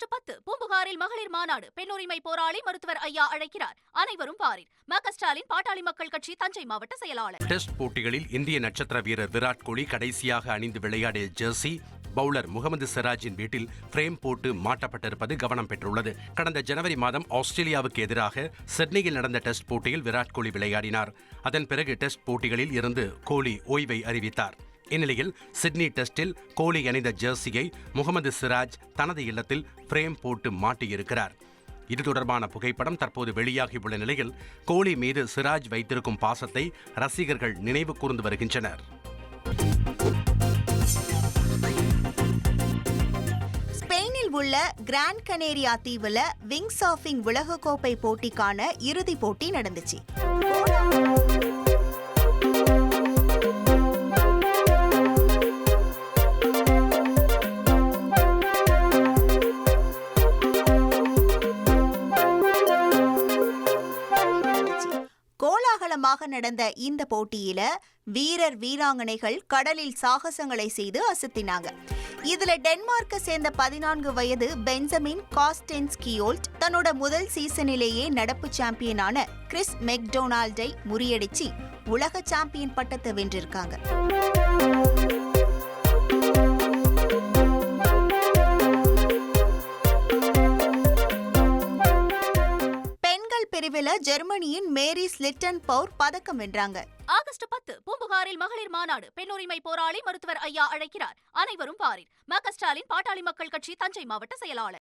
August 10 பூம்புகாரில் மகளிர் மாநாடு. பெண் உரிமை போராளி மருத்துவர் ஐயா அழைக்கிறார். அனைவரும் பாரீர். ம.க. ஸ்டாலின் பாட்டாளி மக்கள் கட்சி தஞ்சை மாவட்ட செயலாளர். டெஸ்ட் போட்டிகளில் இந்திய நட்சத்திர வீரர் விராட் கோலி கடைசியாக அணிந்து விளையாடிய ஜெர்சி பவுலர் முகமது சிராஜின் வீட்டில் பிரேம் போட்டு மாட்டப்பட்டிருப்பது கவனம் பெற்றுள்ளது. கடந்த ஜனவரி மாதம் ஆஸ்திரேலியாவுக்கு எதிராக சிட்னியில் நடந்த டெஸ்ட் போட்டியில் விராட் கோலி விளையாடினார். அதன் பிறகு டெஸ்ட் போட்டிகளில் இருந்து கோலி ஓய்வை அறிவித்தார். இந்நிலையில் சிட்னி டெஸ்டில் கோலி அணிந்த ஜெர்சியை முகமது சிராஜ் தனது இல்லத்தில் பிரேம் போட்டு மாட்டியிருக்கிறார். இது தொடர்பான புகைப்படம் தற்போது வெளியாகியுள்ள நிலையில் கோலி மீது சிராஜ் வைத்திருக்கும் பாசத்தை ரசிகர்கள் நினைவு கூர்ந்து வருகின்றனர். ஸ்பெயினில் உள்ள கிராண்ட் கனேரியா தீவுல விங் சர்ஃபிங் உலகக்கோப்பை போட்டிக்கான இறுதிப் போட்டி நடந்துச்சு. கோலாகலமாக நடந்த இந்த போட்டியில வீரர் வீராங்கனைகள் கடலில் சாகசங்களை செய்து அசத்தினாங்க. இதுல டென்மார்க்கை சேர்ந்த 14 வயது பென்ஜமின் காஸ்டென்ஸ்கியோல்ட் தன்னோட முதல் சீசனிலேயே நடப்பு சாம்பியனான கிறிஸ் மெக்டொனால்டை முறியடிச்சு உலக சாம்பியன் பட்டத்தை வென்றிருக்காங்க. பிரிவில் ஜெர்மனியின் மேரி ஸ்லிட்டன் பவுர் பதக்கம் வென்றாங்க. ஆகஸ்ட் 10 பூம்புகாரில் மகளிர் மாநாடு. பெண் உரிமை போராளி மருத்துவர் ஐயா அழைக்கிறார். அனைவரும் பாரீர். ம.க. ஸ்டாலின் பாட்டாளி மக்கள் கட்சி தஞ்சை மாவட்ட செயலாளர்.